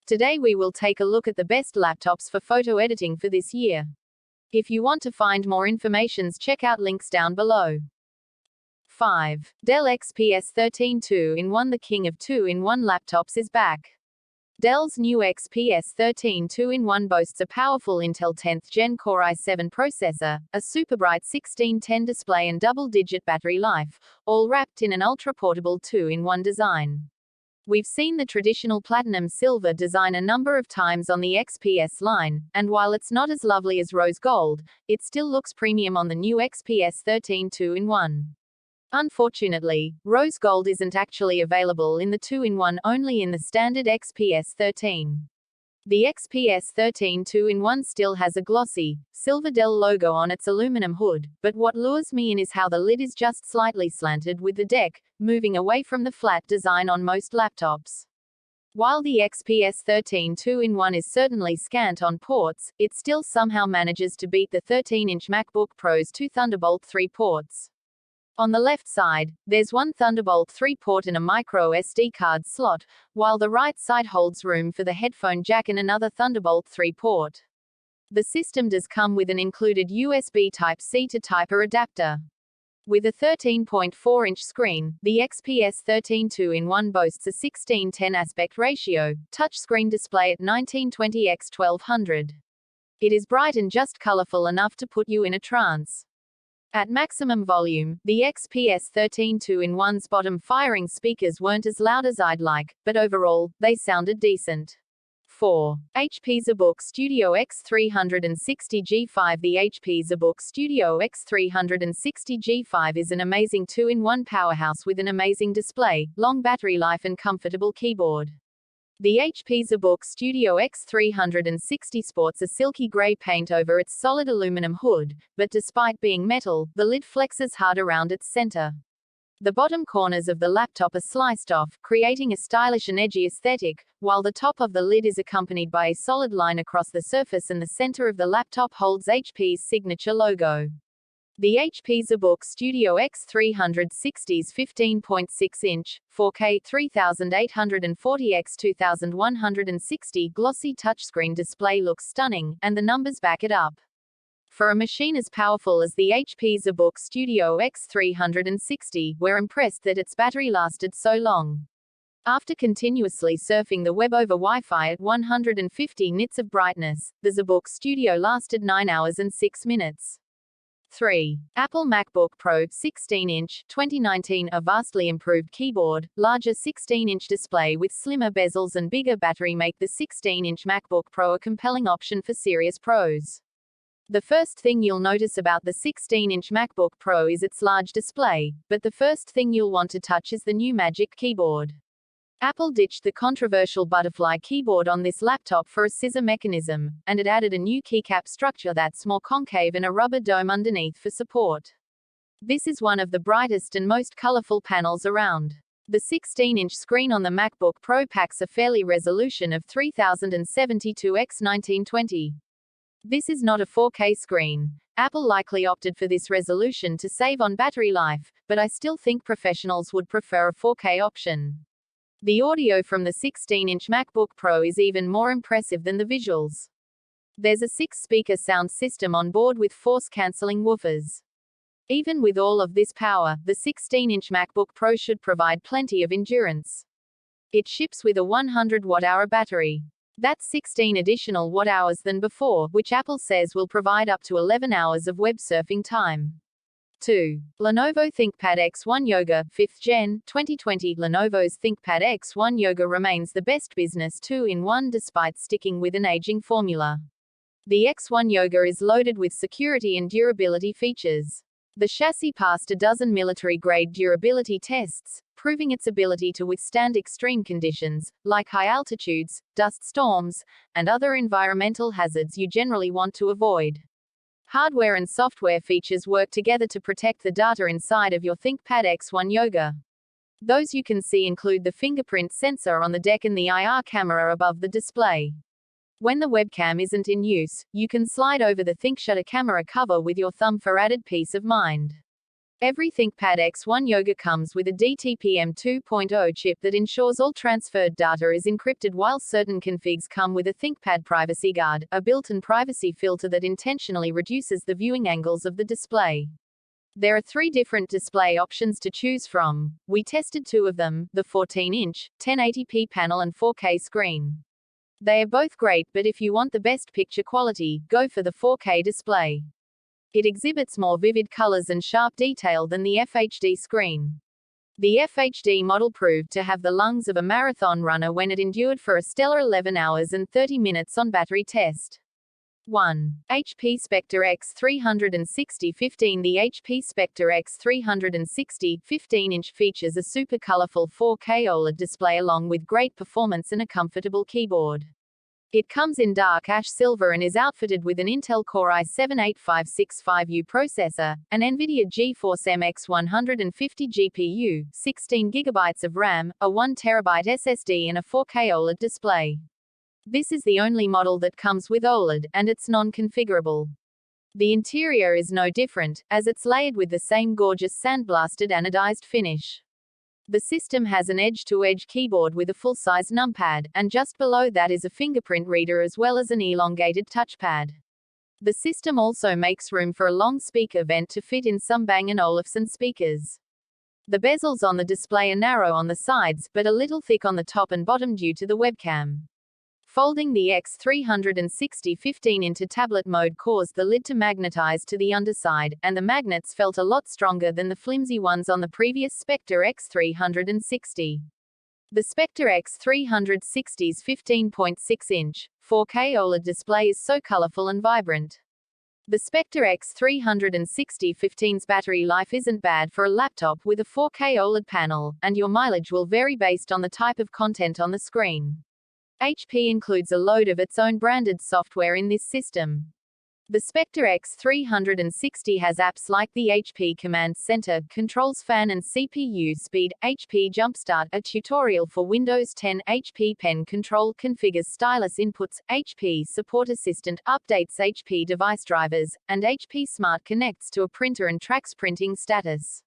Today we will take a look at the best laptops for photo editing for this year. If you want to find more information, check out links down below. 5. Dell XPS 13 2-in-1. The king of 2-in-1 laptops is back. Dell's new XPS 13 2-in-1 boasts a powerful Intel 10th Gen Core i7 processor, a super bright 1610 display and double-digit battery life, all wrapped in an ultra-portable 2-in-1 design. We've seen the traditional platinum silver design a number of times on the XPS line, and while it's not as lovely as rose gold, it still looks premium on the new XPS 13 2-in-1. Unfortunately, rose gold isn't actually available in the 2-in-1, only in the standard XPS 13. The XPS 13 2-in-1 still has a glossy, silver Dell logo on its aluminum hood, but what lures me in is how the lid is just slightly slanted with the deck, moving away from the flat design on most laptops. While the XPS 13 2-in-1 is certainly scant on ports, it still somehow manages to beat the 13-inch MacBook Pro's two Thunderbolt 3 ports. On the left side, there's one Thunderbolt 3 port and a micro SD card slot, while the right side holds room for the headphone jack and another Thunderbolt 3 port. The system does come with an included USB Type-C to Type-A adapter. With a 13.4-inch screen, the XPS 13 2-in-1 boasts a 16:10 aspect ratio, touchscreen display at 1920x1200. It is bright and just colorful enough to put you in a trance. At maximum volume, the XPS 13 2-in-1's bottom-firing speakers weren't as loud as I'd like, but overall, they sounded decent. 4. HP ZBook Studio X360G5. The HP ZBook Studio X360G5 is an amazing 2-in-1 powerhouse with an amazing display, long battery life and comfortable keyboard. The HP ZBook Studio X360 sports a silky gray paint over its solid aluminum hood, but despite being metal, the lid flexes hard around its center. The bottom corners of the laptop are sliced off, creating a stylish and edgy aesthetic, while the top of the lid is accompanied by a solid line across the surface and the center of the laptop holds HP's signature logo. The HP ZBook Studio X360's 15.6-inch, 4K 3840x2160 glossy touchscreen display looks stunning, and the numbers back it up. For a machine as powerful as the HP ZBook Studio X360, we're impressed that its battery lasted so long. After continuously surfing the web over Wi-Fi at 150 nits of brightness, the ZBook Studio lasted 9 hours and 6 minutes. 3. Apple MacBook Pro 16-inch 2019. A vastly improved keyboard, larger 16-inch display with slimmer bezels and bigger battery make the 16-inch MacBook Pro a compelling option for serious pros. The first thing you'll notice about the 16-inch MacBook Pro is its large display, but the first thing you'll want to touch is the new Magic Keyboard. Apple ditched the controversial butterfly keyboard on this laptop for a scissor mechanism, and it added a new keycap structure that's more concave and a rubber dome underneath for support. This is one of the brightest and most colorful panels around. The 16-inch screen on the MacBook Pro packs a fairly resolution of 3072x1920. This is not a 4K screen. Apple likely opted for this resolution to save on battery life, but I still think professionals would prefer a 4K option. The audio from the 16-inch MacBook Pro is even more impressive than the visuals. There's a 6-speaker sound system on board with force-canceling woofers. Even with all of this power, the 16-inch MacBook Pro should provide plenty of endurance. It ships with a 100 watt-hour battery. That's 16 additional watt-hours than before, which Apple says will provide up to 11 hours of web surfing time. 2. Lenovo ThinkPad X1 Yoga 5th Gen 2020. Lenovo's ThinkPad X1 Yoga remains the best business 2-in-1 despite sticking with an aging formula. The X1 Yoga is loaded with security and durability features. The chassis passed a dozen military-grade durability tests, proving its ability to withstand extreme conditions, like high altitudes, dust storms, and other environmental hazards you generally want to avoid. Hardware and software features work together to protect the data inside of your ThinkPad X1 Yoga. Those you can see include the fingerprint sensor on the deck and the IR camera above the display. When the webcam isn't in use, you can slide over the ThinkShutter camera cover with your thumb for added peace of mind. Every ThinkPad X1 Yoga comes with a DTP-M 2.0 chip that ensures all transferred data is encrypted, while certain configs come with a ThinkPad Privacy Guard, a built-in privacy filter that intentionally reduces the viewing angles of the display. There are 3 different display options to choose from. We tested 2 of them, the 14-inch, 1080p panel and 4K screen. They are both great, but if you want the best picture quality, go for the 4K display. It exhibits more vivid colors and sharp detail than the FHD screen. The FHD model proved to have the lungs of a marathon runner when it endured for a stellar 11 hours and 30 minutes on battery test. 1. HP Spectre X360 15. The HP Spectre X360 15-inch features a super colorful 4K OLED display along with great performance and a comfortable keyboard. It comes in dark ash silver and is outfitted with an Intel Core i7-8565U processor, an NVIDIA GeForce MX 150 GPU, 16GB of RAM, a 1TB SSD and a 4K OLED display. This is the only model that comes with OLED, and it's non-configurable. The interior is no different, as it's layered with the same gorgeous sandblasted anodized finish. The system has an edge-to-edge keyboard with a full-size numpad, and just below that is a fingerprint reader as well as an elongated touchpad. The system also makes room for a long speaker vent to fit in some Bang & Olufsen speakers. The bezels on the display are narrow on the sides, but a little thick on the top and bottom due to the webcam. Folding the X360 15 into tablet mode caused the lid to magnetize to the underside, and the magnets felt a lot stronger than the flimsy ones on the previous Spectre X360. The Spectre X360's 15.6-inch, 4K OLED display is so colorful and vibrant. The Spectre X360 15's battery life isn't bad for a laptop with a 4K OLED panel, and your mileage will vary based on the type of content on the screen. HP includes a load of its own branded software in this system. The Spectre X360 has apps like the HP Command Center, controls fan and CPU speed, HP Jumpstart, a tutorial for Windows 10, HP Pen Control configures stylus inputs, HP Support Assistant updates HP device drivers, and HP Smart connects to a printer and tracks printing status.